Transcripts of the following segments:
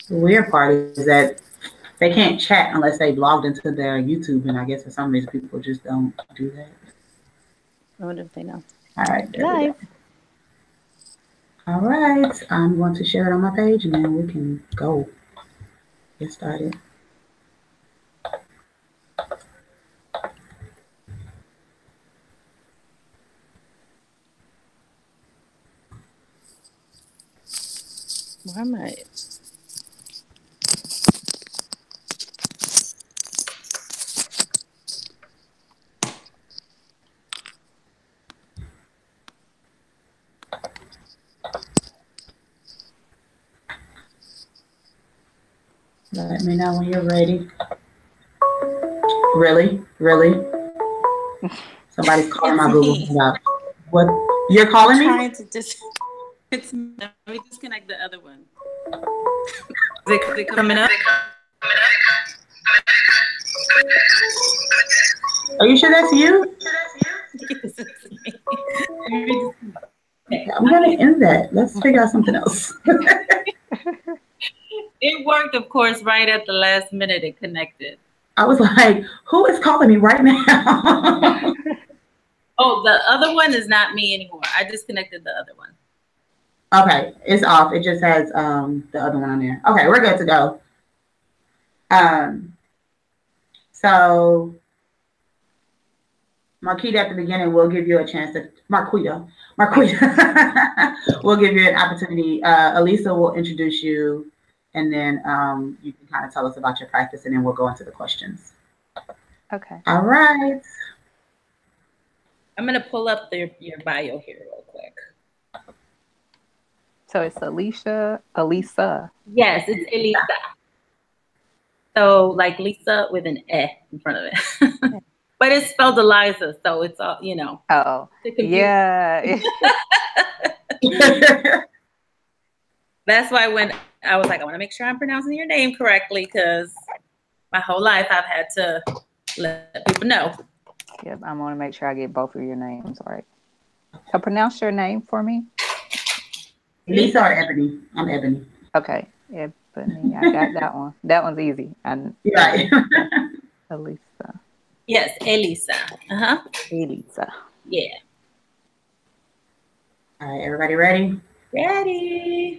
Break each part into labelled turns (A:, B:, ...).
A: The weird part is that they can't chat unless they've logged into their YouTube, and I guess for some reason people just don't do that.
B: I wonder if they know.
A: All right, there we
B: Live.
A: go. All right, I'm going to share it on my page, and then we can go get started.
B: Why am I?
A: Let me know when you're ready. Really? Really? Somebody's calling my Google about what? You're calling me?
B: Trying to it's let me disconnect the other one. Is it coming up?
A: Are you sure that's you?
B: Yes, it's me.
A: I'm gonna end that. Let's figure out something else.
B: It worked, of course, right at the last minute it connected.
A: I was like, who is calling me right now?
B: Oh, the other one is not me anymore. I disconnected the other one.
A: Okay, it's off. It just has the other one on there. Okay, we're good to go. So Marquita at the beginning will give you a chance to Marquita. We'll give you an opportunity. Elisa will introduce you, and then you can kind of tell us about your practice, and then we'll go into the questions.
C: Okay.
A: All right.
B: I'm gonna pull up your bio here real quick.
C: So it's Elisa.
B: Yes, it's Elisa. So like Lisa with an E in front of it. But it's spelled Eliza, so it's all, you know.
C: Oh, yeah.
B: That's why when I was like, I want to make sure I'm pronouncing your name correctly, because my whole life I've had to let people know.
C: Yep, I want to make sure I get both of your names right. So pronounce your name for me.
A: Lisa or Ebony? I'm Ebony.
C: Okay, Ebony. I got that one. That one's easy.
A: Right.
C: Elisa.
B: Yes, Elisa.
C: Elisa.
B: Yeah.
A: All right, everybody ready?
B: Ready.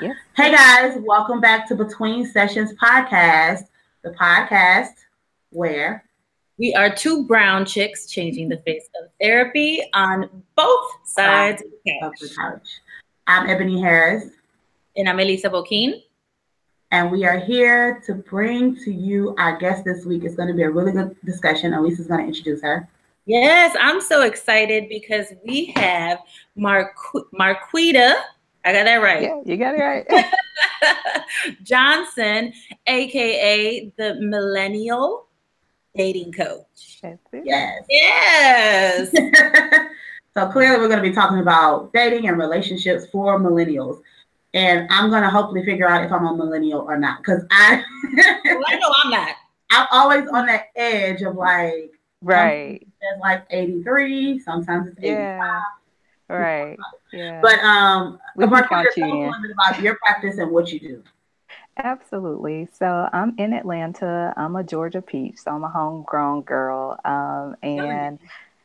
C: Yes.
A: Hey guys, welcome back to Between Sessions Podcast, the podcast where
B: we are two brown chicks changing the face of therapy on both sides of the couch.
A: I'm Ebony Harris.
B: And I'm Elisa Boquin.
A: And we are here to bring to you our guest this week. It's going to be a really good discussion. Elisa's going to introduce her.
B: Yes, I'm so excited because we have Marquita. I got that right.
C: Yeah, you got it right.
B: Johnson, aka the Millennial Dating Coach.
C: That's it.
A: Yes.
B: Yes.
A: So clearly we're going to be talking about dating and relationships for millennials. And I'm going to hopefully figure out if I'm a millennial or not. Because I
B: know I'm not.
A: I'm always on that edge of like,
C: right.
A: It's like 83, sometimes it's 85.
C: Yeah. Right. Yeah.
A: But
C: Marquita, tell us
A: a little bit about your practice and what you do.
C: Absolutely. So I'm in Atlanta. I'm a Georgia peach, so I'm a homegrown girl. And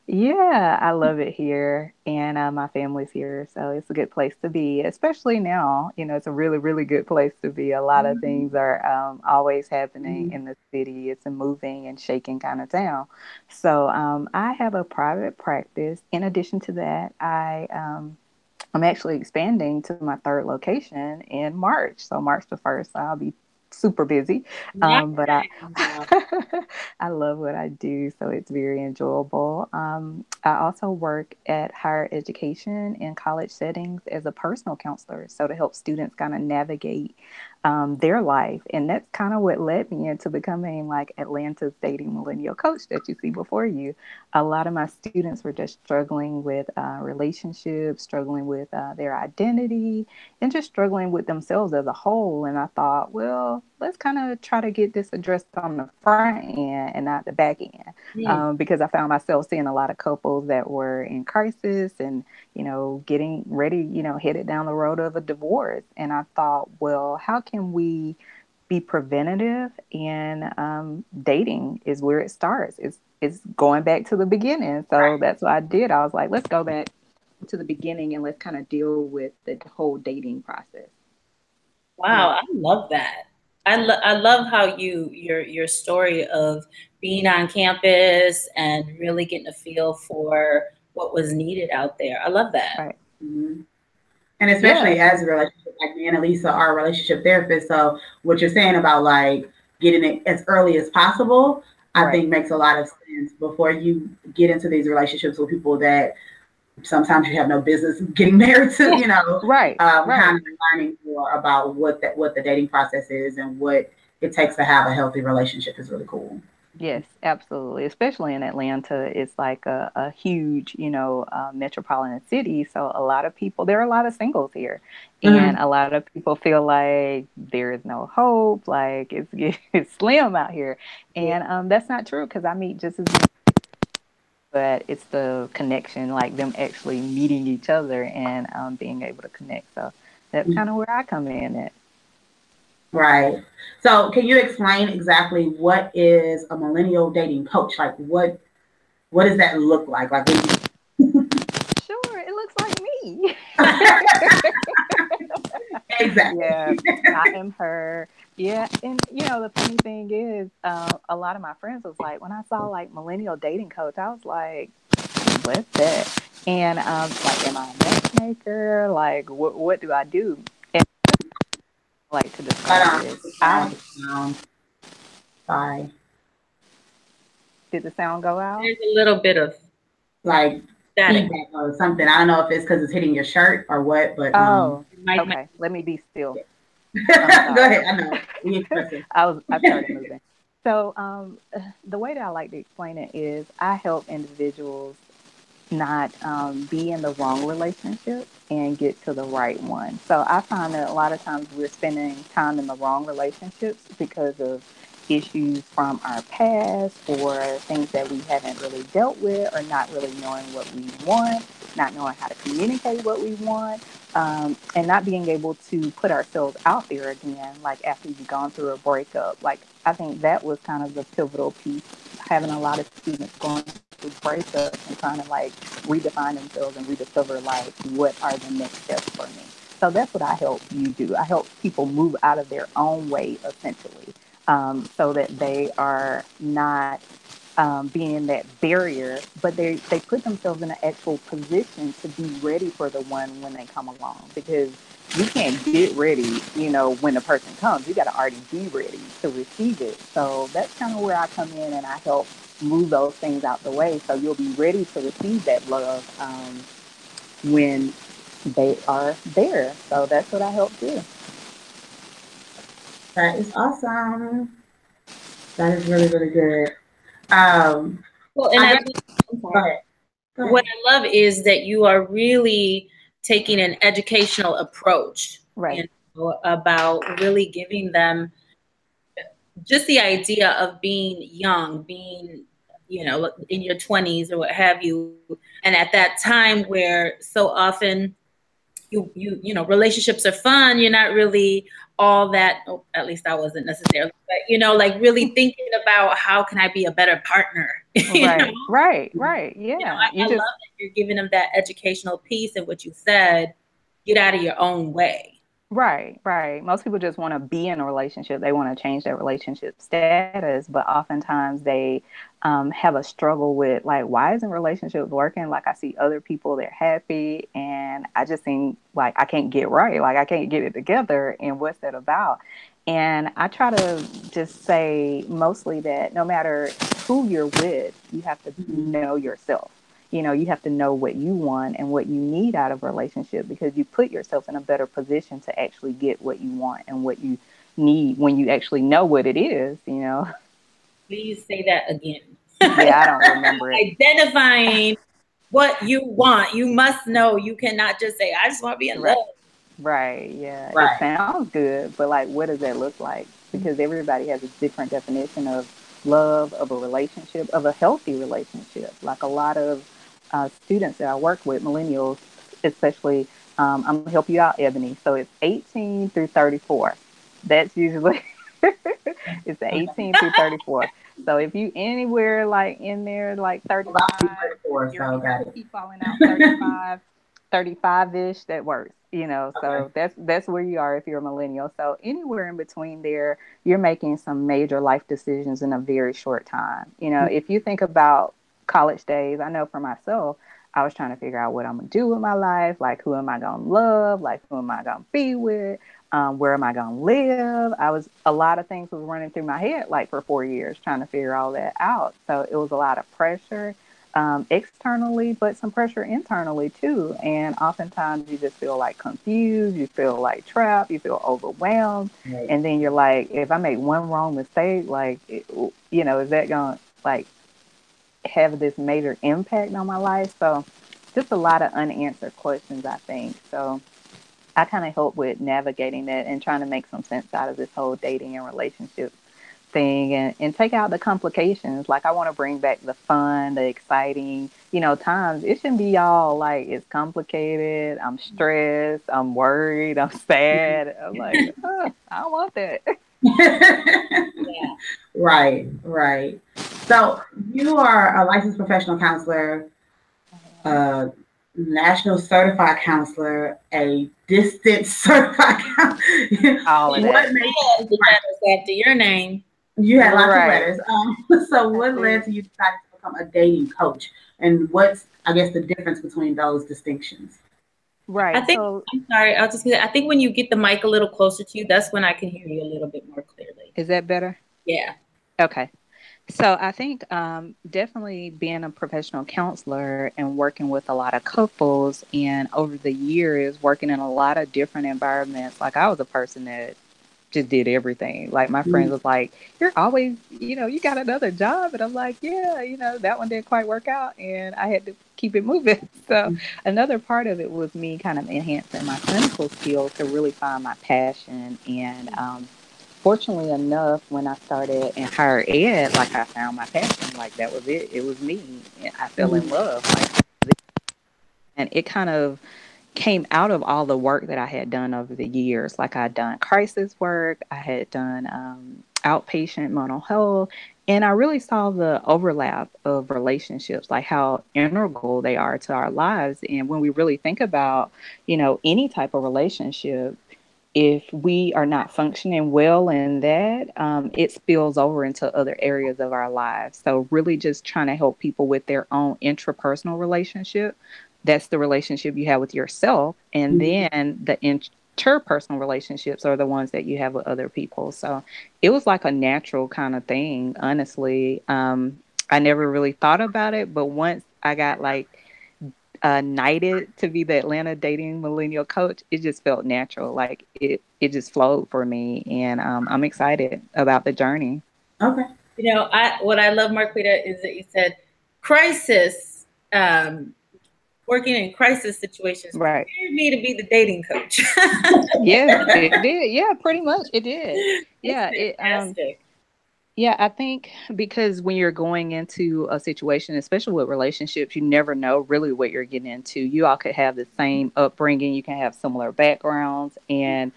C: yeah, I love it here, and my family's here, so it's a good place to be, especially now. You know, it's a really, really good place to be. A lot of things are always happening in the city. It's a moving and shaking kind of town. So I have a private practice. In addition to that, I'm actually expanding to my third location in March. So March the 1st, I'll be super busy. But I love what I do, so it's very enjoyable. I also work at higher education in college settings as a personal counselor, so to help students kind of navigate their life. And that's kind of what led me into becoming like Atlanta's dating millennial coach that you see before you. A lot of my students were just struggling with relationships, struggling with their identity, and just struggling with themselves as a whole. And I thought, well, let's kind of try to get this addressed on the front end and not the back end. Because I found myself seeing a lot of couples that were in crisis and, getting ready, headed down the road of a divorce. And I thought, well, how can we be preventative? And dating is where it starts. It's going back to the beginning. So that's what I did. I was like, let's go back to the beginning and let's kind of deal with the whole dating process.
B: Wow, I love that. I love how your story of being on campus and really getting a feel for what was needed out there. I love that.
C: Right.
A: Mm-hmm. And especially as a relationship, like me and Elisa are relationship therapists. So what you're saying about like getting it as early as possible, I think makes a lot of sense before you get into these relationships with people that sometimes you have no business getting married to, kind of learning more about what the dating process is and what it takes to have a healthy relationship is really cool.
C: Yes, absolutely. Especially in Atlanta, it's like a huge, metropolitan city. So there are a lot of singles here. And a lot of people feel like there is no hope, like it's slim out here. And that's not true because I meet just as many, but it's the connection, like them actually meeting each other and being able to connect. So that's kind of where I come in at.
A: Right. So can you explain exactly what is a millennial dating coach? Like what does that look like?
C: Sure, it looks like me.
A: Exactly.
C: Yeah, I am her. Yeah, and the funny thing is, a lot of my friends was like, when I saw like Millennial Dating Coach, I was like, what's that? And like, am I a matchmaker? Like, what do I do? And I like to describe it.
A: Sorry.
C: Did the sound go out?
B: There's a little bit of
A: like feedback or something. I don't know if it's because it's hitting your shirt or what, but
C: okay. Let me be still.
A: Go ahead. I know.
C: I started moving. So the way that I like to explain it is I help individuals not be in the wrong relationship and get to the right one. So I find that a lot of times we're spending time in the wrong relationships because of issues from our past or things that we haven't really dealt with or not really knowing what we want, not knowing how to communicate what we want, and not being able to put ourselves out there again, like after you've gone through a breakup. Like, I think that was kind of the pivotal piece, having a lot of students going through breakups and trying to like redefine themselves and rediscover like what are the next steps for me. So that's what I help you do. I help people move out of their own way, essentially, so that they are not being that barrier, but they put themselves in an actual position to be ready for the one when they come along. Because you can't get ready, when the person comes. You got to already be ready to receive it. So that's kind of where I come in and I help move those things out the way so you'll be ready to receive that love when they are there. So that's what I help do.
A: That is awesome. That is really, really good.
B: Well, and
A: go ahead.
B: What I love is that you are really taking an educational approach,
C: right?
B: About really giving them just the idea of being young, being, in your 20s or what have you. And at that time where so often relationships are fun, you're not really all that, at least I wasn't necessarily, but, like really thinking about how can I be a better partner?
C: Right. Yeah.
B: I love that you're giving them that educational piece and what you said, get out of your own way.
C: Right. Most people just want to be in a relationship. They want to change their relationship status, but oftentimes they have a struggle with like, why isn't relationships working? Like I see other people, they're happy, and I just seem like I can't get right. Like I can't get it together. And what's that about? And I try to just say mostly that no matter who you're with, you have to know yourself. You have to know what you want and what you need out of a relationship because you put yourself in a better position to actually get what you want and what you need when you actually know what it is,
B: Please say that again.
C: Yeah, I don't remember it.
B: Identifying what you want. You must know. You cannot just say, I just want to be in love.
C: Right, yeah. Right. It sounds good, but like, what does that look like? because everybody has a different definition of love, of a relationship, of a healthy relationship. Like a lot of students that I work with, millennials especially, I'm gonna help you out, Ebony. So it's 18 through 34. That's usually it's the 18 through 34. So if you anywhere like in there, like 35,
A: 34,
C: you're,
A: so
C: you
A: got it.
C: keep falling out 35, 35-ish, that works, you know.
A: Okay.
C: So that's where you are if you're a millennial. So anywhere in between there, you're making some major life decisions in a very short time. You know, if you think about college days, I know for myself, I was trying to figure out what I'm gonna do with my life, like who am I gonna love, like who am I gonna be with, where am I gonna live? A lot of things was running through my head like for 4 years trying to figure all that out. So it was a lot of pressure externally, but some pressure internally too. And oftentimes you just feel like confused, you feel like trapped, you feel overwhelmed.
A: Right.
C: And then you're like, if I make one wrong mistake, like, you know, is that going to like have this major impact on my life? So just a lot of unanswered questions, I think. So I kind of help with navigating that and trying to make some sense out of this whole dating and relationship thing, and take out the complications. Like I want to bring back the fun, the exciting, you know, times. It shouldn't be all like it's complicated. I'm stressed. I'm worried. I'm sad. I'm like, I don't want that.
B: Yeah.
A: Right, right. So you are a licensed professional counselor, a national certified counselor, a distance certified counselor.
C: All of
A: What
C: that.
A: made
B: The letters after your name.
A: you had lots of
C: Right.
A: letters? So what led to you deciding to become a dating coach, and what's, I guess, the difference between those distinctions?
B: I
C: Right.
B: think,
C: So
B: I'm sorry, I'll just I think when you get the mic a little closer to you, that's when I can hear you a little bit more clearly.
C: is that better?
B: Yeah.
C: Okay. So I think definitely being a professional counselor and working with a lot of couples, and over the years working in a lot of different environments. Like I was a person that just did everything. Like my friends
A: Mm.
C: was like, "You're always, you know, you got another job," and I'm like, "Yeah, you know, that one didn't quite work out, and I had to keep it moving." So another part of it was me kind of enhancing my clinical skills to really find my passion. And fortunately enough, when I started in higher ed, like I found my passion. Like that was it. It was me. And I fell in
A: Mm.
C: love. Like, and it kind of came out of all the work that I had done over the years. Like I had done crisis work, I had done outpatient mental health, and I really saw the overlap of relationships, like how integral they are to our lives. And when we really think about, you know, any type of relationship, if we are not functioning well in that, it spills over into other areas of our lives. So, really, just trying to help people with their own intrapersonal relationship. That's the relationship you have with yourself. And
A: Mm.
C: then the interpersonal relationships are the ones that you have with other people. So, it was like a natural kind of thing, honestly. I never really thought about it, but once I got like knighted to be the Atlanta Dating Millennial Coach, it just felt natural. Like it just flowed for me, and I'm excited about the journey.
A: Okay.
B: You know, what I love, Marquita, is that you said crisis, working in crisis situations
C: Right.
B: prepared me to be the dating coach.
C: Yes, it did. Yeah, pretty much it did.
B: That's
C: Yeah, it
B: fantastic.
C: yeah, I think because when you're going into a situation, especially with relationships, you never know really what you're getting into. You all could have the same upbringing, you can have similar backgrounds, and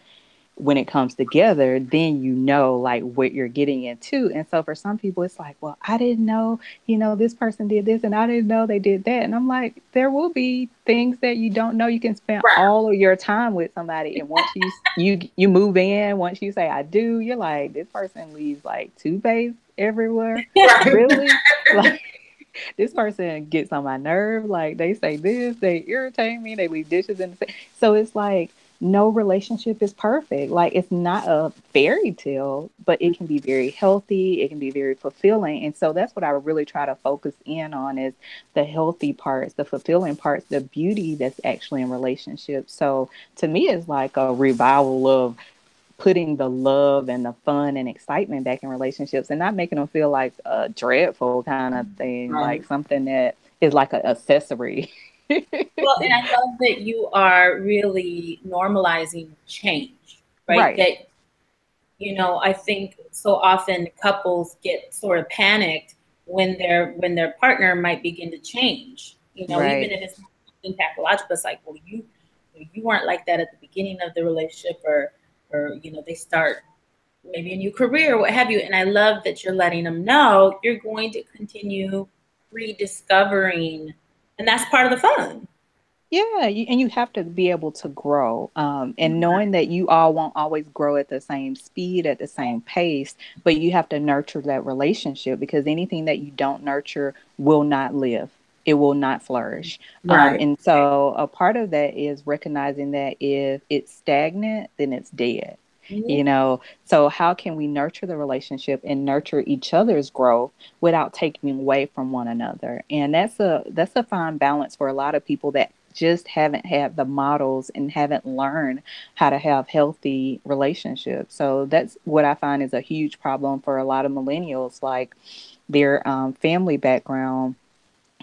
C: when it comes together, then you know like what you're getting into. And so for some people, it's like, well, I didn't know, you know, this person did this and I didn't know they did that. And I'm like, there will be things that you don't know. You can spend
A: Right.
C: all of your time with somebody, and once you move in, once you say I do, you're like, this person leaves like toothpaste everywhere.
A: Right.
C: Really? Like this person gets on my nerve. Like they say this, they irritate me, they leave dishes in the sink. So it's like no relationship is perfect. Like it's not a fairy tale, but it can be very healthy, it can be very fulfilling. And so that's what I really try to focus in on is the healthy parts, the fulfilling parts, the beauty that's actually in relationships. So to me it's like a revival of putting the love and the fun and excitement back in relationships, and not making them feel like a dreadful kind of thing, like
A: Right.
C: something that is like an accessory.
B: Well, and I love that you are really normalizing change, right?
C: Right.
B: That I think so often couples get sort of panicked when their partner might begin to change. Even
C: Right.
B: if it's not something pathological, it's like, well, you weren't like that at the beginning of the relationship, or they start maybe a new career, what have you. And I love that you're letting them know you're going to continue rediscovering, and that's part of the fun.
C: Yeah, and you have to be able to grow. And knowing that you all won't always grow at the same speed, at the same pace, but you have to nurture that relationship, because anything that you don't nurture will not live. It will not flourish.
A: Right.
C: And so a part of that is recognizing that if it's stagnant, then it's dead. So how can we nurture the relationship and nurture each other's growth without taking away from one another? And that's a fine balance for a lot of people that just haven't had the models and haven't learned how to have healthy relationships. So that's what I find is a huge problem for a lot of millennials, like their family background.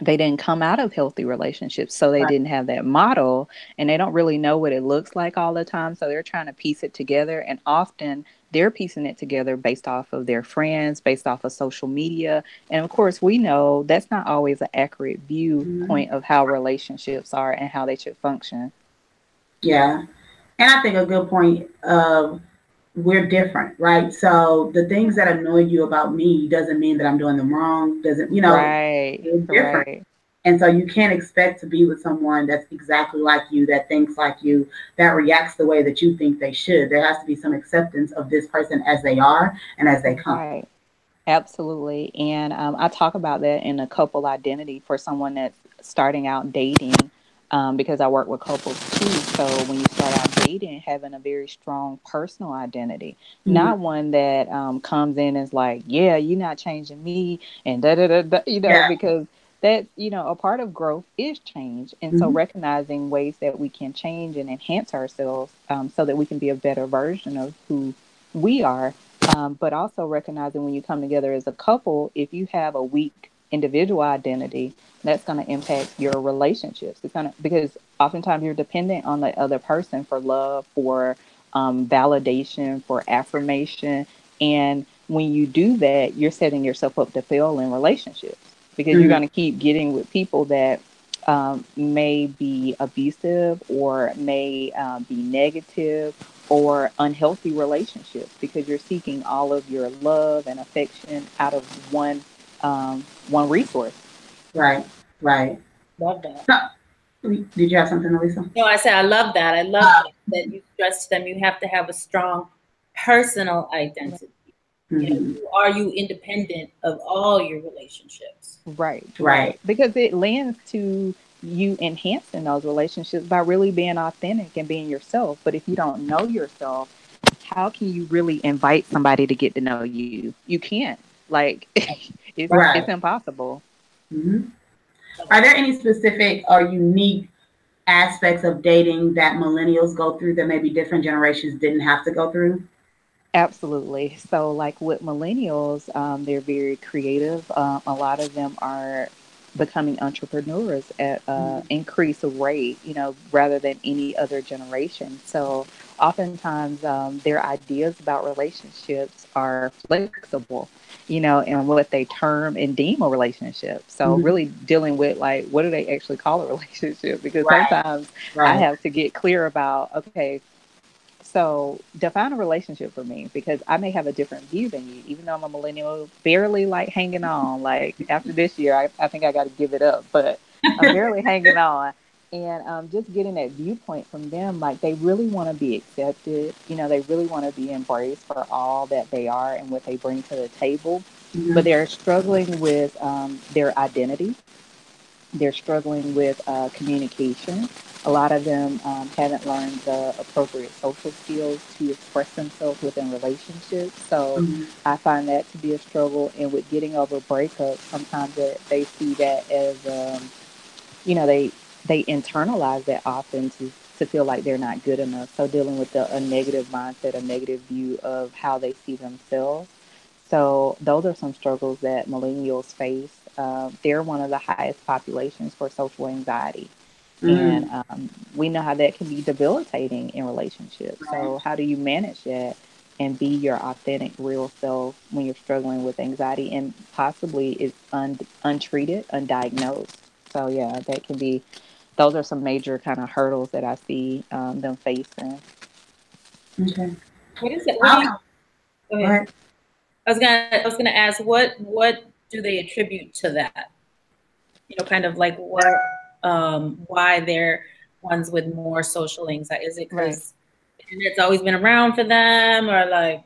C: They didn't come out of healthy relationships, so they
A: Right.
C: didn't have that model, and they don't really know what it looks like all the time. So they're trying to piece it together, and often they're piecing it together based off of their friends, based off of social media. And of course, we know that's not always an accurate
A: Mhm.
C: viewpoint of how relationships are and how they should function.
A: Yeah. And I think a good point of we're different, right? So the things that annoy you about me doesn't mean that I'm doing them wrong. Doesn't,
C: Right,
A: we're different.
C: right.
A: And so you can't expect to be with someone that's exactly like you, that thinks like you, that reacts the way that you think they should. There has to be some acceptance of this person as they are and as they come.
C: Right. Absolutely. And I talk about that in a couple identity for someone that's starting out dating, because I work with couples too. So when you start out dating, having a very strong personal identity,
A: Mhm.
C: not one that comes in as like, yeah, you're not changing me, and da da da da,
A: Yeah.
C: because that, a part of growth is change. And so
A: Hmm.
C: recognizing ways that we can change and enhance ourselves, so that we can be a better version of who we are. But also recognizing when you come together as a couple, if you have a weak individual identity, that's going to impact your relationships. It's going to, because oftentimes you're dependent on the other person for love, for validation, for affirmation. And when you do that, you're setting yourself up to fail in relationships, because you're
A: Hmm.
C: going to keep getting with people that may be abusive, or may be negative, or unhealthy relationships, because you're seeking all of your love and affection out of one resource.
A: Right. Right.
B: Love that.
A: So, did you have something, Elisa?
B: No, I said I love that. I love that you stress to them you have to have a strong personal identity.
A: Hmm.
B: Who are you independent of all your relationships?
C: Right,
A: Right.
C: right. Because it lends to you enhancing those relationships by really being authentic and being yourself. But if you don't know yourself, how can you really invite somebody to get to know you? You can't. Like, it's
A: Right.
C: impossible.
A: Hmm. Are there any specific or unique aspects of dating that millennials go through that maybe different generations didn't have to go through?
C: Absolutely. So, like with millennials, they're very creative. A lot of them are becoming entrepreneurs at increased rate, rather than any other generation. So, oftentimes, their ideas about relationships are flexible, and what they term and deem a relationship. So, really
A: Hmm.
C: dealing with, like, what do they actually call a relationship? Because
A: Right.
C: sometimes I
A: Right.
C: have to get clear about, okay, so define a relationship for me, because I may have a different view than you, even though I'm a millennial, barely like hanging on. Like after this year, I think I got to give it up, but I'm barely hanging on. And just getting that viewpoint from them, like they really want to be accepted. They really want to be embraced for all that they are and what they bring to the table. But
A: Hmm.
C: they're struggling with their identity. They're struggling with communication. A lot of them haven't learned the appropriate social skills to express themselves within relationships. So
A: Hmm.
C: I find that to be a struggle. And with getting over breakups, sometimes they see that as, they internalize that often to feel like they're not good enough. So dealing with a negative mindset, a negative view of how they see themselves. So those are some struggles that millennials face. They're one of the highest populations for social anxiety. And we know how that can be debilitating in relationships.
A: Right.
C: So how do you manage that and be your authentic, real self when you're struggling with anxiety and possibly is untreated, undiagnosed. So yeah, that can be. Those are some major kind of hurdles that I see them facing.
A: Okay.
B: What is it? What do you?
A: I'll,
B: Go
A: go
B: ahead.
A: ahead.
B: I was gonna ask what do they attribute to that? Kind of like what why they're ones with more social anxiety. Is it
C: Right.
B: because it's always been around for them, or like?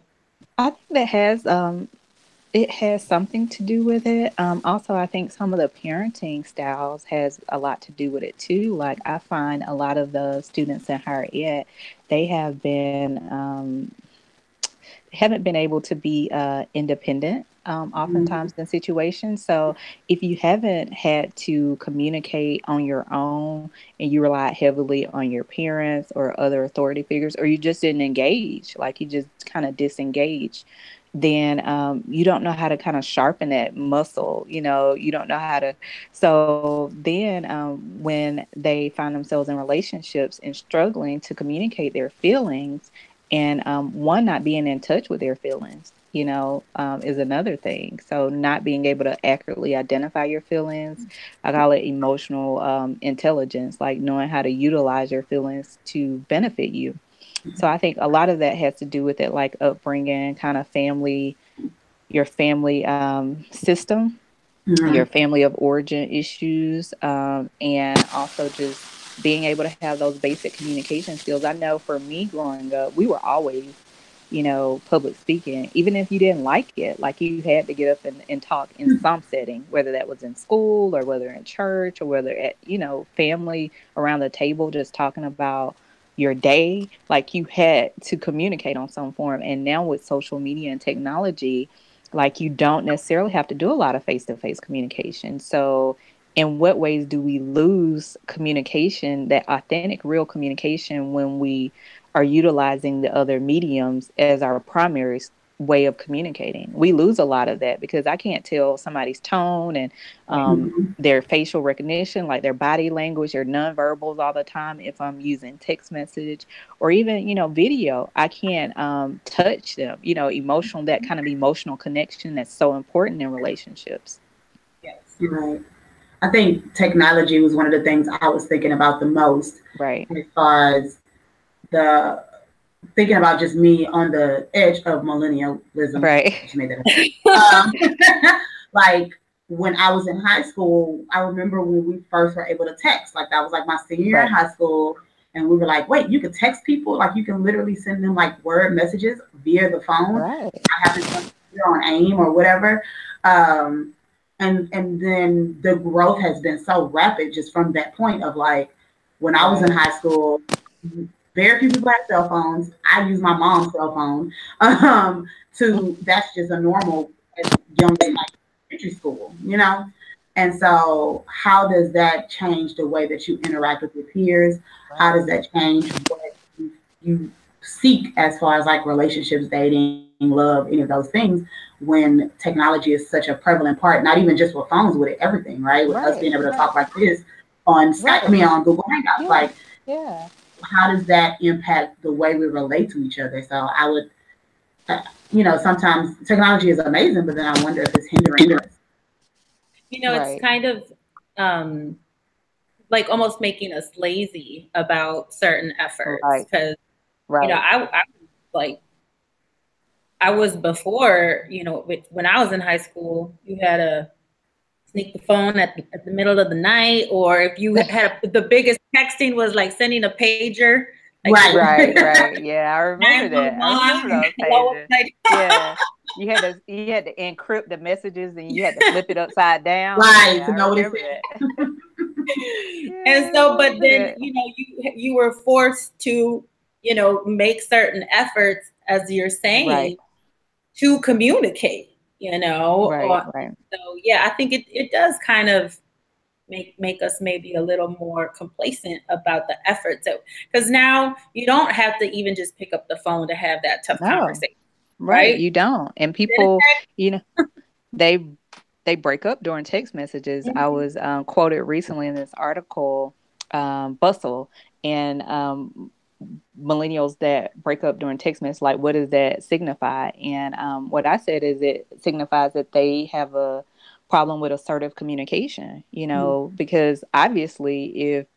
C: I think that has it has something to do with it. Also, I think some of the parenting styles has a lot to do with it too. Like I find a lot of the students in higher ed, they haven't been able to be independent
A: Mhm.
C: oftentimes in situations. So if you haven't had to communicate on your own and you relied heavily on your parents or other authority figures, or you just didn't engage, like you just kind of disengage, then you don't know how to kind of sharpen that muscle. You don't know how to. So then when they find themselves in relationships and struggling to communicate their feelings, and one, not being in touch with their feelings, is another thing. So not being able to accurately identify your feelings. I call it emotional intelligence, like knowing how to utilize your feelings to benefit you. So I think a lot of that has to do with it, like upbringing, kind of family, your family system, your
A: Mhm.
C: family of origin issues, and also just being able to have those basic communication skills. I know for me growing up, we were always, public speaking, even if you didn't like it, like you had to get up and talk in some setting, whether that was in school or whether in church or whether at, family around the table, just talking about your day, like you had to communicate on some form. And now with social media and technology, like you don't necessarily have to do a lot of face-to-face communication. So in what ways do we lose communication, that authentic real communication, when we are utilizing the other mediums as our primary way of communicating? We lose a lot of that because I can't tell somebody's tone and
A: Mhm.
C: their facial recognition, like their body language, their nonverbals all the time if I'm using text message or even, video. I can't touch them, emotional, that kind of emotional connection that's so important in relationships.
B: Yes.
A: Right. I think technology was one of the things I was thinking about the most
C: Right.
A: as far as the thinking about just me on the edge of millennialism.
C: Right.
A: I just made that up. Like when I was in high school, I remember when we first were able to text. Like that was like my senior year in
C: Right.
A: high school, and we were like, "Wait, you could text people? Like you can literally send them like word messages via the phone,
C: Right.
A: not having to you're on AIM or whatever." Um, and then the growth has been so rapid just from that point of like when I was in
C: Right.
A: high school, very few people had cell phones. I use my mom's cell phone. To that's just a normal as young as like elementary school. And so, how does that change the way that you interact with your peers? How
C: Right.
A: does that change what you seek as far as like relationships, dating, love, any of those things? When technology is such a prevalent part, not even just with phones, with everything, right? With us being
C: Right.
A: able to
C: Right.
A: talk like this on Skype, I
C: Right.
A: mean, on Google Hangouts,
C: Yeah.
A: like
C: Yeah.
A: how does that impact the way we relate to each other? So I would, sometimes technology is amazing, but then I wonder if it's hindering us.
B: It's
C: Right.
B: kind of um, like almost making us lazy about certain efforts
C: Right.
B: because
C: Right.
B: I like I was before when I was in high school, you had to sneak the phone at the middle of the night, or if you had the biggest texting was like sending a pager, like
A: Right.
C: Right, right. Yeah, I remember that. I
B: 911,
C: remember those
B: hello,
C: pages. Yeah. You had to encrypt the messages and you had to flip it upside down.
A: Right. To
C: Yeah, I
A: know what it
C: remember
A: said.
C: that.
B: and
C: Yeah, I
B: so, but
C: remember
B: then
C: that.
B: you were forced to make certain efforts, as you're
C: Right,
B: saying, to communicate.
C: right,
B: Or,
C: right.
B: so yeah, I think it does kind of make us maybe a little more complacent about the efforts, because now you don't have to even just pick up the phone to have that tough
C: No,
B: conversation,
C: right.
B: right?
C: You don't. And people, you know, they they break up during text messages. I
B: Mhm.
C: was quoted recently in this article, Bustle, and millennials that break up during text messages, like what does that signify? And what I said is it signifies that they have a problem with assertive communication, because obviously if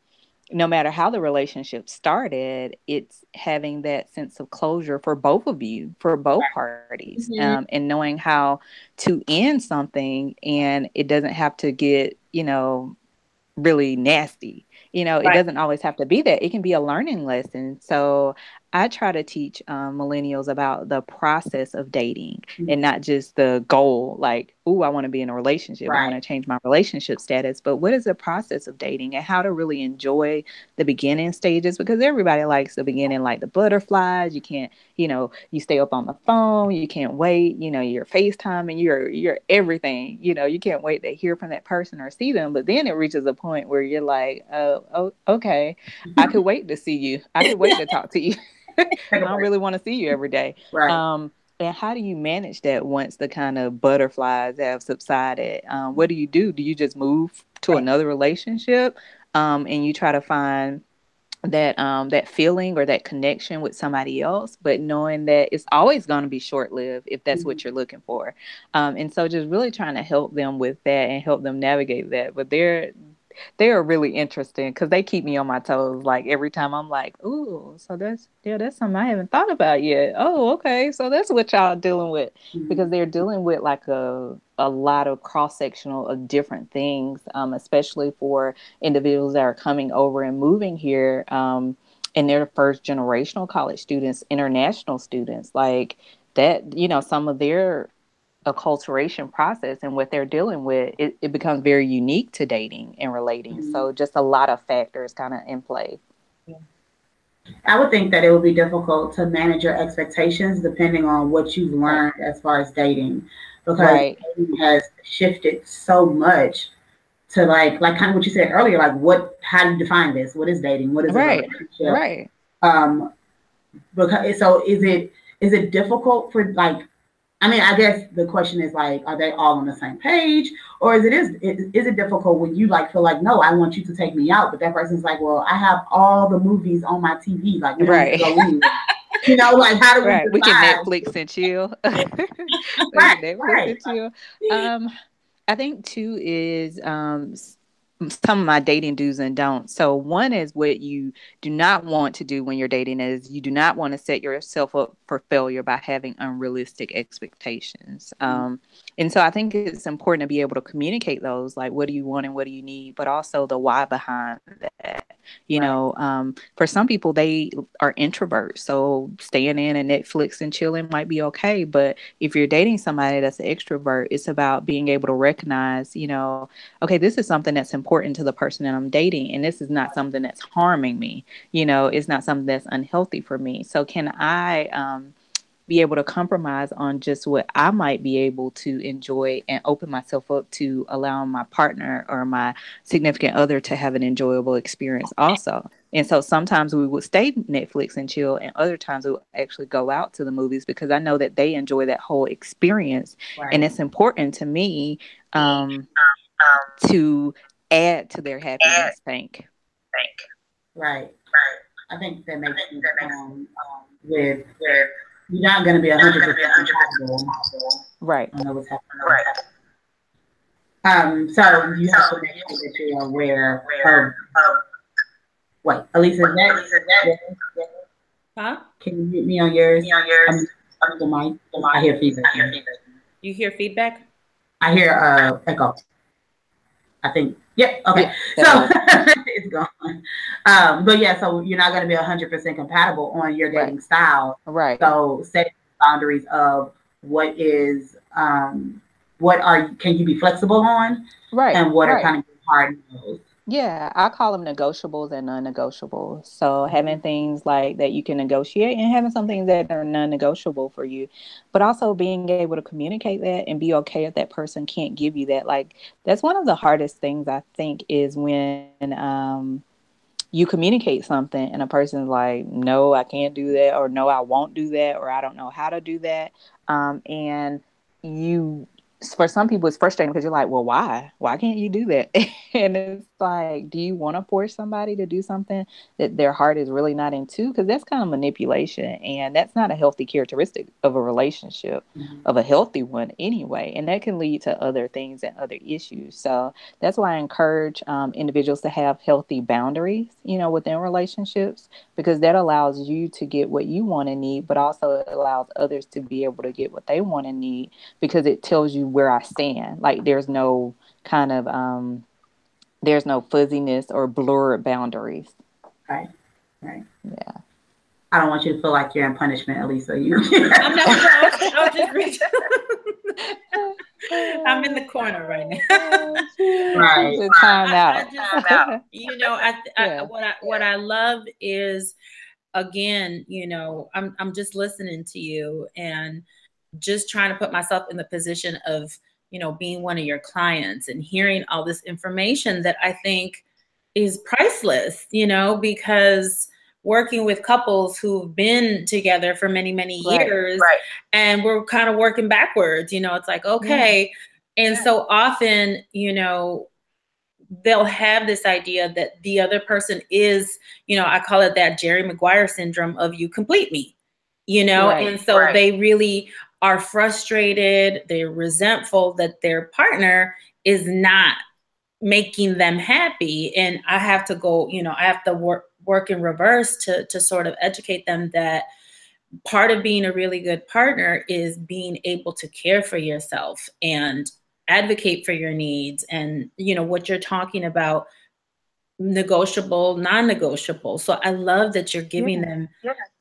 C: no matter how the relationship started, it's having that sense of closure for both of you, for both parties, and knowing how to end something and it doesn't have to get, really nasty. It doesn't always have to be that. It can be a learning lesson. So I try to teach millennials about the process of dating and not just the goal, like, oh, I want to be in a relationship. I want to change my relationship status. But what is the process of dating and how to really enjoy the beginning stages? Because everybody likes the beginning, like the butterflies. You can't, you stay up on the phone. You can't wait. You're FaceTime, you're everything. You can't wait to hear from that person or see them. But then it reaches a point where you're like, oh, okay, I could wait to see you. I could wait to talk to you. I don't really want to see you every day. And how do you manage that once the kind of butterflies have subsided? What do you do? Do you just move to another relationship and you try to find that feeling or that connection with somebody else, but knowing that it's always going to be short-lived if that's what you're looking for? And so just really trying to help them with that and help them navigate that. But they are really interesting because they keep me on my toes. Like every time I'm like, ooh, so that's something I haven't thought about yet. Oh, okay. So that's what y'all dealing with, because they're dealing with like a lot of cross-sectional of different things, especially for individuals that are coming over and moving here. And they're first generational college students, international students, like that, some of their acculturation process and what they're dealing with, it becomes very unique to dating and relating. So just a lot of factors kind of in play.
A: I would think that it would be difficult to manage your expectations depending on what you've learned as far as dating, because dating has shifted so much to like kind of what you said earlier, like how do you define this? What is dating? What is a relationship? Because so is it difficult for like, I mean, I guess the question is like, are they all on the same page, or is it difficult when you like feel like, no, I want you to take me out, but that person's like, well, I have all the movies on my TV, like we don't need to go anywhere. Like how do we decide?
C: We can Netflix and chill. Netflix and chill. I think too is some of my dating do's and don'ts. So one is what you do not want to do when you're dating is you do not want to set yourself up for failure by having unrealistic expectations. And so I think it's important to be able to communicate those, like what do you want and what do you need, but also the why behind that. For some people, they are introverts, so staying in and Netflix and chilling might be okay. But if you're dating somebody that's an extrovert, it's about being able to recognize, okay, this is something that's important to the person that I'm dating, and this is not something that's harming me. It's not something that's unhealthy for me. So can I be able to compromise on just what I might be able to enjoy and open myself up to allowing my partner or my significant other to have an enjoyable experience also? And so sometimes we would stay Netflix and chill, and other times we would actually go out to the movies because I know that they enjoy that whole experience. And it's important to me to add to their happiness tank.
A: Right. I think that makes sense with you're not going to be 100% compatible.
C: Right.
A: I know what's happening. So you have to make sure that you're aware of. Wait, Eliza, is that?
B: Huh?
A: Can you mute me on yours? The mic. I hear feedback.
B: You hear feedback?
A: I hear echo. I think. Yep. Okay. So it's gone. But yeah, so you're not going to be 100% compatible on your dating style.
C: Right.
A: So setting boundaries of what is, can you be flexible on?
C: Right.
A: And what are kind of hard no's?
C: Yeah, I call them negotiables and non-negotiables. So having things like that you can negotiate and having some things that are non-negotiable for you, but also being able to communicate that and be okay if that person can't give you that. Like that's one of the hardest things I think is when you communicate something and a person's like, no, I can't do that, or no, I won't do that, or I don't know how to do that. And for some people it's frustrating because you're like, well, why can't you do that? And it's like, do you want to force somebody to do something that their heart is really not into? Because that's kind of manipulation, and that's not a healthy characteristic of a relationship, of a healthy one anyway. And that can lead to other things and other issues. So that's why I encourage individuals to have healthy boundaries, within relationships, because that allows you to get what you want and need, but also it allows others to be able to get what they want and need, because it tells you where I stand. Like, kind of there's no fuzziness or blurred boundaries.
A: Right. Right.
C: Yeah.
A: I don't want you to feel like you're in punishment, Elisa.
B: I'm not. I was just reading. I'm in the corner right now.
A: Right.
C: Time out.
B: What I love is, again, I'm just listening to you and just trying to put myself in the position of, being one of your clients and hearing all this information that I think is priceless, because working with couples who've been together for many, many years, and we're kind of working backwards, it's like, okay. And so often, they'll have this idea that the other person is, I call it that Jerry Maguire syndrome of you complete me, and so they really are frustrated. They're resentful that their partner is not making them happy. And I have to go, I have to work in reverse to sort of educate them that part of being a really good partner is being able to care for yourself and advocate for your needs. And, what you're talking about, negotiable, non-negotiable. So I love that you're giving them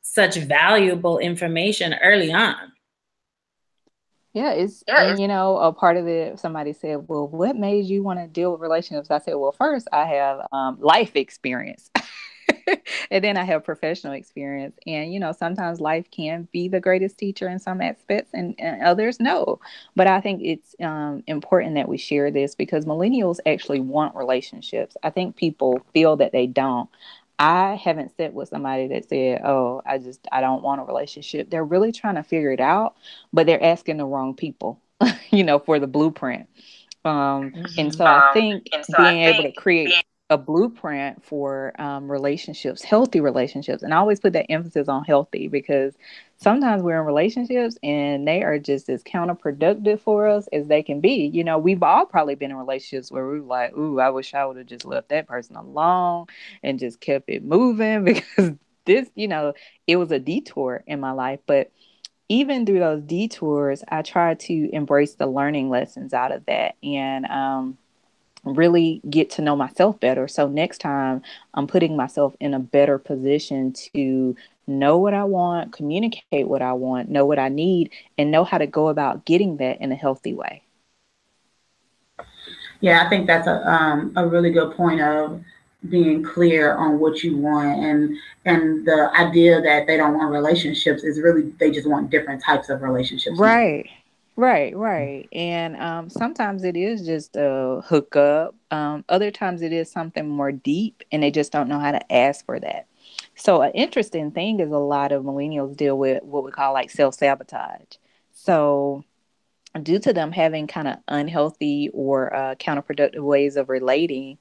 B: such valuable information early on.
C: Yeah, and a part of it, somebody said, well, what made you want to deal with relationships? I said, well, first I have life experience. And then I have professional experience. And, sometimes life can be the greatest teacher in some aspects, and others no. But I think it's important that we share this, because millennials actually want relationships. I think people feel that they don't. I haven't sat with somebody that said, oh, I don't want a relationship. They're really trying to figure it out, but they're asking the wrong people, for the blueprint. And so I think being able to create a blueprint for relationships, healthy relationships, and I always put that emphasis on healthy, because sometimes we're in relationships and they are just as counterproductive for us as they can be. We've all probably been in relationships where we were like, ooh, I wish I would have just left that person alone and just kept it moving, because this, it was a detour in my life. But even through those detours, I try to embrace the learning lessons out of that, and really get to know myself better. So next time I'm putting myself in a better position to know what I want, communicate what I want, know what I need, and know how to go about getting that in a healthy way.
A: Yeah, I think that's a really good point of being clear on what you want, and the idea that they don't want relationships is really they just want different types of relationships.
C: Right. And sometimes it is just a hookup. Other times it is something more deep, and they just don't know how to ask for that. So an interesting thing is a lot of millennials deal with what we call like self-sabotage. So due to them having kind of unhealthy or counterproductive ways of relating,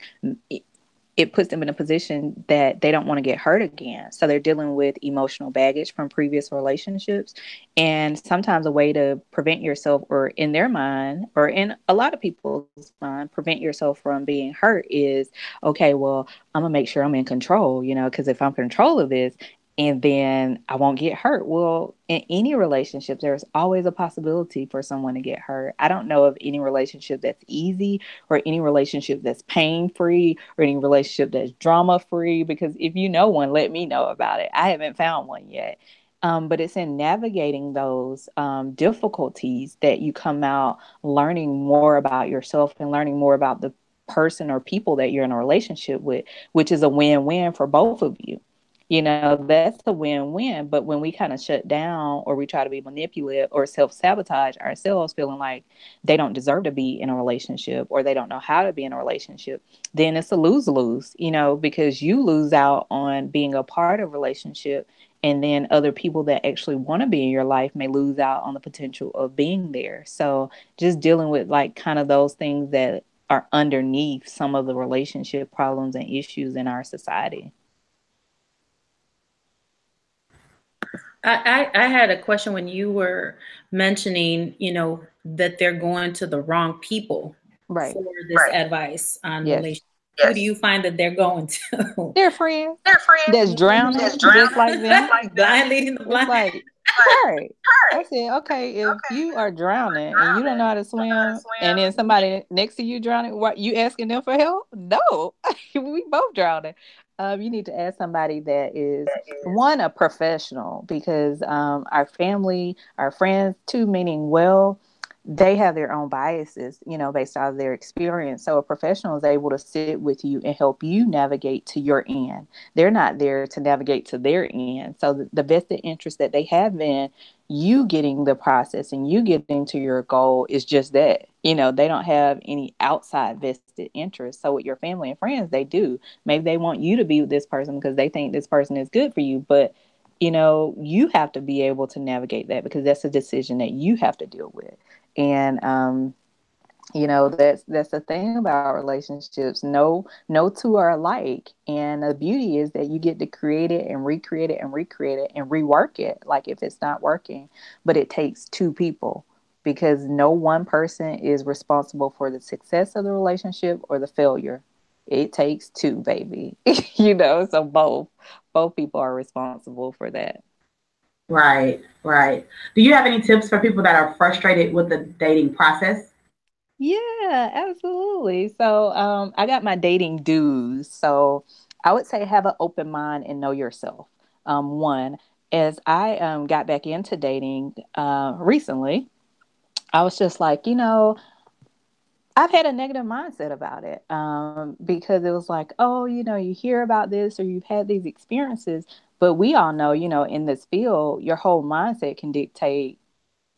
C: it puts them in a position that they don't want to get hurt again. So they're dealing with emotional baggage from previous relationships. And sometimes a way to prevent yourself, or in their mind, or in a lot of people's mind, prevent yourself from being hurt is, okay, well, I'm going to make sure I'm in control, because if I'm in control of this, and then I won't get hurt. Well, in any relationship, there's always a possibility for someone to get hurt. I don't know of any relationship that's easy, or any relationship that's pain-free, or any relationship that's drama-free, because if you know one, let me know about it. I haven't found one yet. But it's in navigating those difficulties that you come out learning more about yourself and learning more about the person or people that you're in a relationship with, which is a win-win for both of you. That's a win-win. But when we kind of shut down, or we try to be manipulative or self-sabotage ourselves, feeling like they don't deserve to be in a relationship, or they don't know how to be in a relationship, then it's a lose-lose, because you lose out on being a part of a relationship. And then other people that actually want to be in your life may lose out on the potential of being there. So just dealing with like kind of those things that are underneath some of the relationship problems and issues in our society.
B: I had a question when you were mentioning, that they're going to the wrong people for this advice on relationships. Who do you find that they're going to?
C: Their friends. That's drowning, just like them.
B: Blind leading the blind.
C: Like, right. I said, okay, if you are drowning and you don't know how to swim, and then somebody next to you drowning, what, you asking them for help? No, we both drowning. You need to ask somebody that is, one, a professional, because our family, our friends, two, meaning well, they have their own biases, based on their experience. So a professional is able to sit with you and help you navigate to your end. They're not there to navigate to their end. So the vested interest that they have in you getting the process and you getting to your goal is just that. They don't have any outside vested interest. So with your family and friends, they do. Maybe they want you to be with this person because they think this person is good for you. But you have to be able to navigate that, because that's a decision that you have to deal with. And that's the thing about relationships. No two are alike, and the beauty is that you get to create it and recreate it and recreate it and rework it, like if it's not working. But it takes two people, because no one person is responsible for the success of the relationship or the failure. It takes two, baby. So both people are responsible for that.
A: Right. Do you have any tips for people that are frustrated with the dating process?
C: Yeah, absolutely. So I got my dating dues. So I would say have an open mind and know yourself. One, as I got back into dating recently, I was just like, I've had a negative mindset about it, because it was like, oh, you hear about this or you've had these experiences, but we all know, in this field, your whole mindset can dictate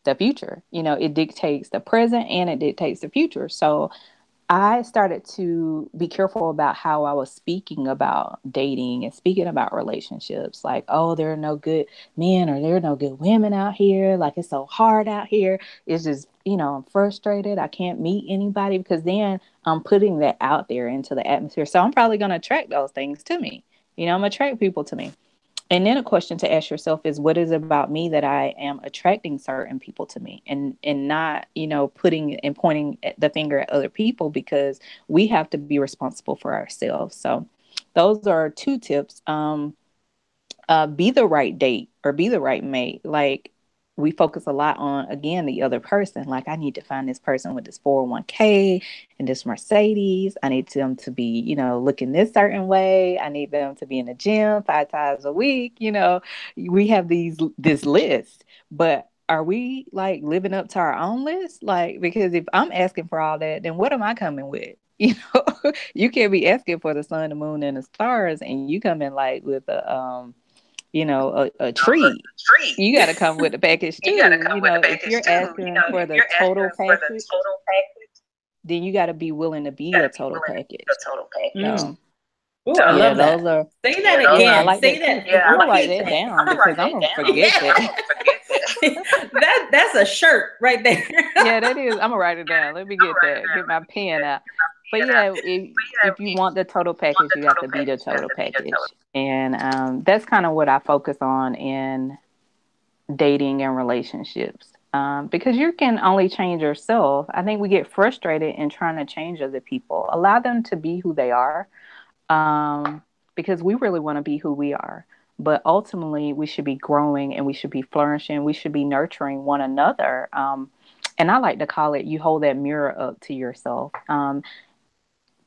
C: the future. It dictates the present and it dictates the future. So I started to be careful about how I was speaking about dating and speaking about relationships. Like, oh, there are no good men or there are no good women out here. Like, it's so hard out here. It's just, I'm frustrated. I can't meet anybody, because then I'm putting that out there into the atmosphere. So I'm probably going to attract those things to me. I'm going to attract people to me. And then a question to ask yourself is, what is it about me that I am attracting certain people to me, and not, putting and pointing the finger at other people, because we have to be responsible for ourselves. So those are two tips. Be the right date or be the right mate. Like, we focus a lot on, again, the other person. Like, I need to find this person with this 401k and this Mercedes. I need them to be, looking this certain way. I need them to be in the gym 5 times a week. We have this list, but are we like living up to our own list? Like, because if I'm asking for all that, then what am I coming with? You can't be asking for the sun, the moon, and the stars, and you come in like with a treat. You got to come with the package too. If you're asking for the total package, then you got to be willing to be a total package. So,
B: ooh, I love that.
C: Those are.
B: Say that again.
C: Yeah, I like
B: Say
C: that.
B: that.
C: I'm gonna write that down, because I'm gonna forget
B: that. That's a shirt right there.
C: Yeah, that is. I'm gonna write it down. Let me get that. Get my pen out. But yeah, if you want the total package, you have to be the total package. And that's kind of what I focus on in dating and relationships. Because you can only change yourself. I think we get frustrated in trying to change other people. Allow them to be who they are, because we really want to be who we are. But ultimately, we should be growing and we should be flourishing. We should be nurturing one another. And I like to call it, you hold that mirror up to yourself.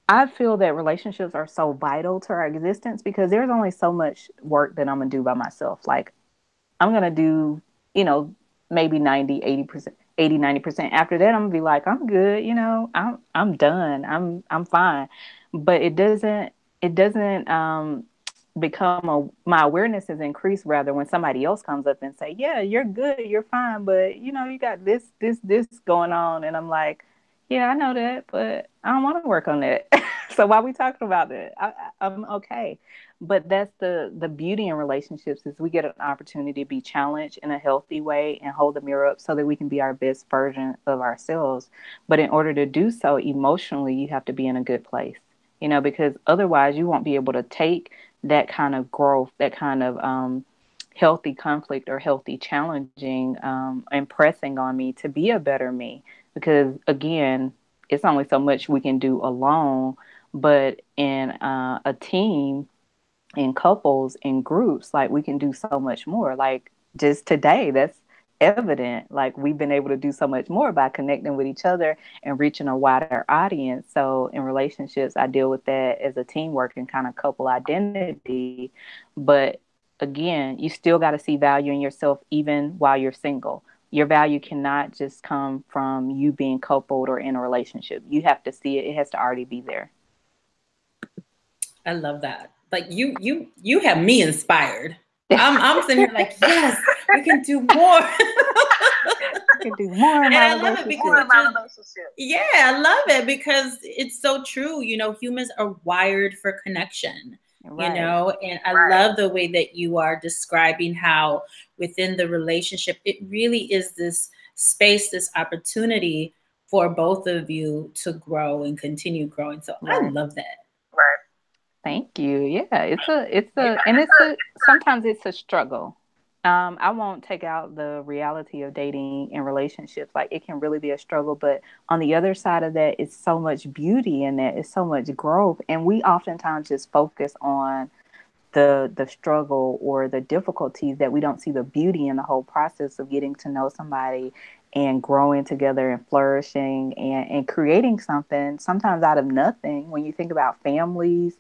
C: I feel that relationships are so vital to our existence, because there's only so much work that I'm going to do by myself. Like, I'm going to do, maybe 90, 80%, 80, 90%. After that, I'm going to be like, I'm good. I'm done. I'm fine. But it doesn't my awareness is increased rather when somebody else comes up and say, yeah, you're good, you're fine, but you got this going on. And I'm like, yeah, I know that, but I don't want to work on that. So why are we talking about that? I'm okay. But that's the beauty in relationships is we get an opportunity to be challenged in a healthy way and hold the mirror up so that we can be our best version of ourselves. But in order to do so emotionally, you have to be in a good place, because otherwise you won't be able to take that kind of growth, that kind of healthy conflict or healthy challenging and pressing on me to be a better me. Because again, it's only so much we can do alone, but in a team, in couples, in groups, like we can do so much more. Like just today, that's evident. Like we've been able to do so much more by connecting with each other and reaching a wider audience. So in relationships, I deal with that as a teamwork and kind of couple identity. But again, you still got to see value in yourself even while you're single. Your value cannot just come from you being coupled or in a relationship. You have to see it. It has to already be there.
B: I love that. Like you have me inspired. I'm sitting here like, yes, we can do more.
C: I can do more in
B: And
C: my
B: I love it
C: relationship.
B: because yeah, I love it because it's so true. Humans are wired for connection.
C: Right.
B: And I love the way that you are describing how within the relationship, it really is this space, this opportunity for both of you to grow and continue growing. So I
C: Right.
B: love that.
C: Thank you. Yeah, sometimes it's a struggle. I won't take out the reality of dating and relationships. Like it can really be a struggle, but on the other side of that, it's so much beauty in that. It's so much growth, and we oftentimes just focus on the struggle or the difficulties that we don't see the beauty in the whole process of getting to know somebody and growing together and flourishing and creating something sometimes out of nothing. When you think about families,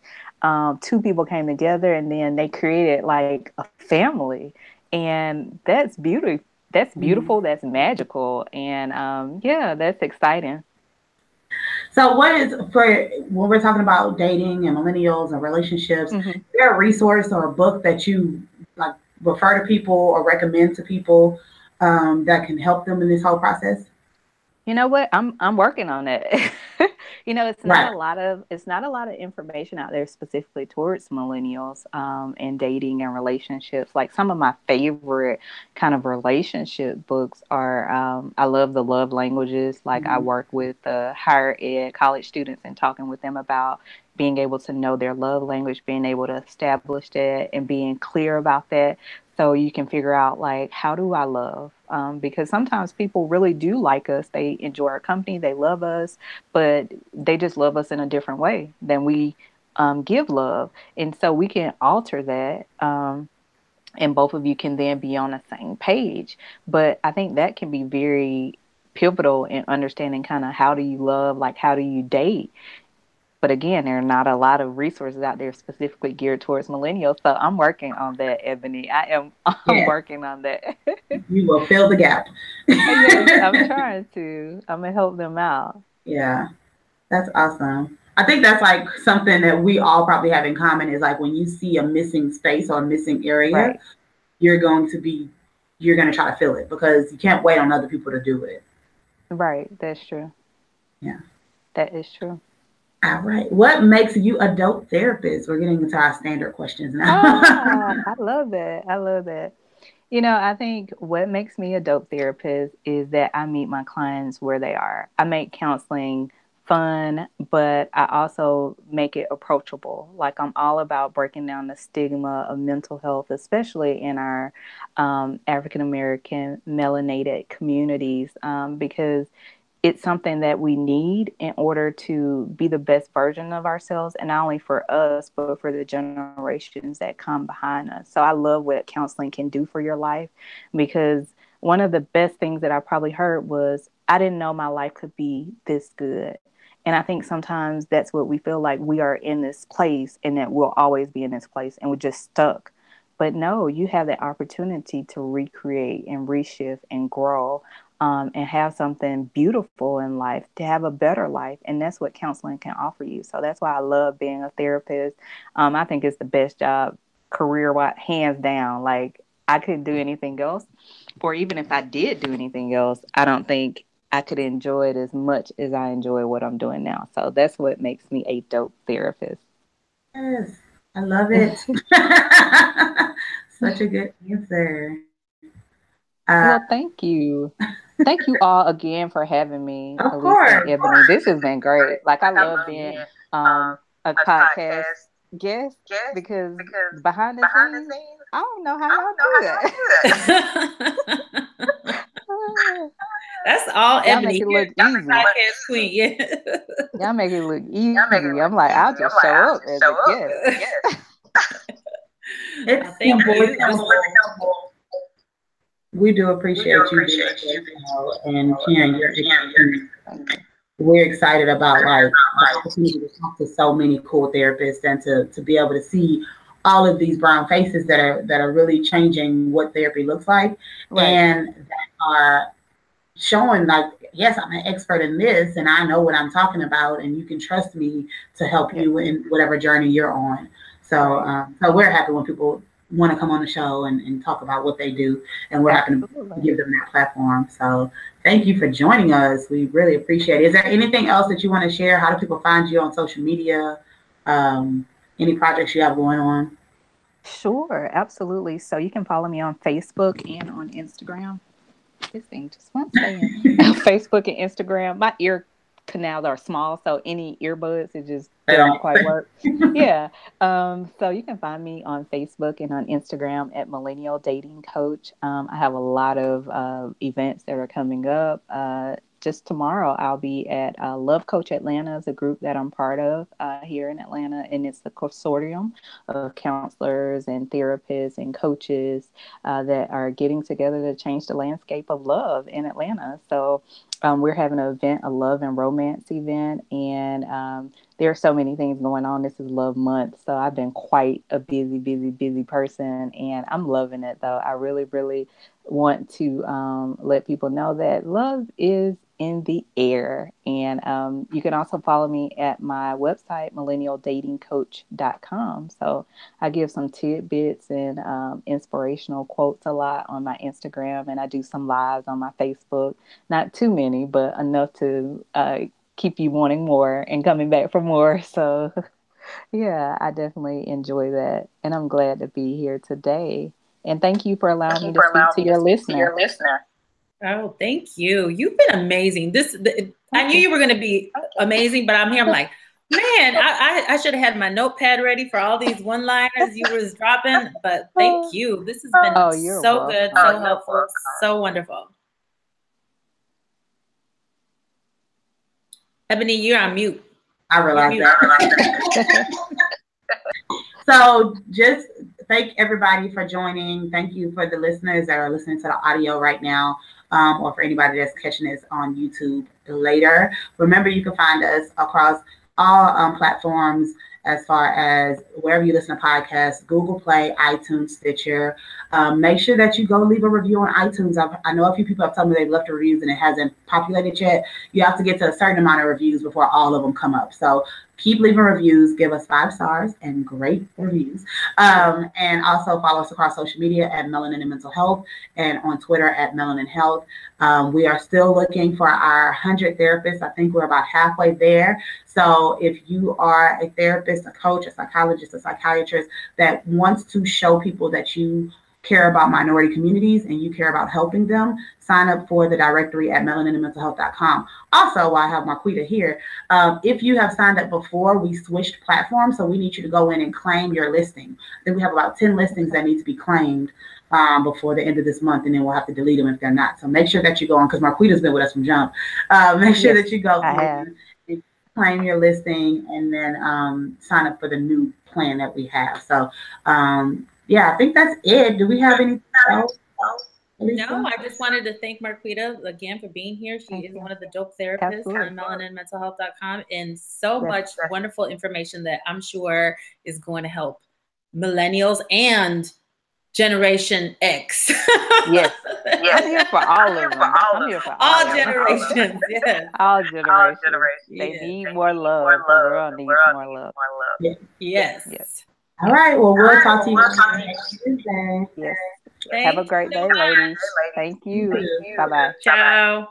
C: two people came together and then they created like a family, and that's beauty. That's beautiful. That's magical. And yeah, that's exciting.
A: So, what is for when we're talking about dating and millennials and relationships?
C: Mm-hmm.
A: Is there a resource or a book that you like refer to people or recommend to people that can help them in this whole process?
C: You know what? I'm working on it. It's not
A: Right.
C: a lot of information out there specifically towards millennials and dating and relationships. Like some of my favorite kind of relationship books are I love the love languages. Like I
A: Mm-hmm.
C: work with higher ed college students and talking with them about being able to know their love language, being able to establish that and being clear about that so you can figure out like how do I love because sometimes people really do like us, they enjoy our company, they love us, but they just love us in a different way than we give love, and so we can alter that, and both of you can then be on the same page. But I think that can be very pivotal in understanding kind of how do you love, like how do you date. But again, there are not a lot of resources out there specifically geared towards millennials. So I'm working on that, Ebony. I'm
A: Yeah,
C: working on that.
A: you will fill the gap.
C: Yes, I'm trying to. I'm gonna help them out.
A: Yeah, that's awesome. I think that's like something that we all probably have in common is like when you see a missing space or a missing area,
C: Right.
A: you're going to be you're going to try to fill it because you can't wait on other people to do it.
C: Right. That's true.
A: Yeah.
C: That is true.
A: All right. What makes you a dope therapist? We're getting into our standard questions now.
C: Ah, I love that. I love that. I think what makes me a dope therapist is that I meet my clients where they are. I make counseling fun, but I also make it approachable. Like I'm all about breaking down the stigma of mental health, especially in our African American melanated communities, because it's something that we need in order to be the best version of ourselves, and not only for us but for the generations that come behind us. So I love what counseling can do for your life, because one of the best things that I probably heard was I didn't know my life could be this good. And I think sometimes that's what we feel like, we are in this place and that we'll always be in this place and we're just stuck. But no, you have the opportunity to recreate and reshift and grow, and have something beautiful in life, to have a better life. And that's what counseling can offer you. So that's why I love being a therapist. I think it's the best job career wise, hands down. Like I couldn't do anything else, or even if I did do anything else, I don't think I could enjoy it as much as I enjoy what I'm doing now. So that's what makes me a dope therapist.
A: Yes, I love it. Such a good answer.
C: Well, thank you. Thank you all again for having me,
A: Of
C: Elisa and
A: course.
C: Ebony. This has been great. Like, I love being a podcast guest because behind the scenes, I don't know how y'all do that.
B: That's all
C: Y'all
B: Ebony.
C: make it look easy.
B: Podcast queen, yeah.
C: Y'all make it look easy. I'm like, I'll just show up as a guest.
A: It's simple. We do appreciate you and sharing your experience. We're excited about like the opportunity to talk to so many cool therapists and to be able to see all of these brown faces that are really changing what therapy looks like, and that are showing like, yes, I'm an expert in this and I know what I'm talking about, and you can trust me to help you in whatever journey you're on. So so we're happy when people want to come on the show and talk about what they do, and we're happy to give them that platform. So thank you for joining us. We really appreciate it. Is there anything else that you want to share? How do people find you on social media? Any projects you have going on?
C: Sure, absolutely. So you can follow me on Facebook and on Instagram. This thing just won't stay in. Facebook and Instagram. My ear canals are small, so any earbuds, it just don't quite work. Yeah. So you can find me on Facebook and on Instagram at Millennial Dating Coach. I have a lot of events that are coming up. Just tomorrow, I'll be at Love Coach Atlanta, is a group that I'm part of here in Atlanta, and it's the consortium of counselors and therapists and coaches that are getting together to change the landscape of love in Atlanta. So we're having an event, a love and romance event, and there are so many things going on. This is Love Month, so I've been quite a busy person, and I'm loving it, though. I really, really want to let people know that love is in the air. And you can also follow me at my website, millennialdatingcoach.com. So I give some tidbits and inspirational quotes a lot on my Instagram, and I do some lives on my Facebook. Not too many, but enough to keep you wanting more and coming back for more. So yeah, I definitely enjoy that. And I'm glad to be here today. And thank you for allowing me to speak to your listener.
B: Oh, thank you. You've been amazing. I knew you were going to be amazing, but I'm here. I'm like, man, I should have had my notepad ready for all these one-liners you was dropping. But thank you. This has been so good, so helpful, so wonderful. Ebony, you're on mute.
A: I realize that. So just thank everybody for joining. Thank you for the listeners that are listening to the audio right now, or for anybody that's catching this on YouTube later. Remember, you can find us across all platforms as far as wherever you listen to podcasts, Google Play, iTunes, Stitcher. Make sure that you go leave a review on iTunes. I know a few people have told me they've left reviews and it hasn't populated yet. You have to get to a certain amount of reviews before all of them come up. So keep leaving reviews, give us 5 stars and great reviews. And also follow us across social media at Melanin and Mental Health, and on Twitter at Melanin Health. We are still looking for our 100 therapists. I think we're about halfway there. So if you are a therapist, a coach, a psychologist, a psychiatrist that wants to show people that you care about minority communities and you care about helping them, sign up for the directory at melaninandmentalhealth.com. Also, while I have Marquita here, if you have signed up before, we switched platforms, so we need you to go in and claim your listing. Then we have about 10 listings that need to be claimed before the end of this month, and then we'll have to delete them if they're not. So make sure that you go on, because Marquita's been with us from jump. Make sure that you go in and claim your listing, and then sign up for the new plan that we have. So yeah, I think that's it. Do we have anything else?
B: No, I just wanted to thank Marquita again for being here. She is one of the dope therapists on melaninmentalhealth.com, and so much wonderful information that I'm sure is going to help millennials and Generation X.
C: Yes. I'm here for all of them. I'm here for
B: all generations. Yes.
C: All generations. They need more love. The world needs more love.
B: Yes.
A: All right. Well, we'll talk to you next Tuesday.
C: Yes. Have a great day, ladies. Thank you. Bye-bye.
B: Ciao.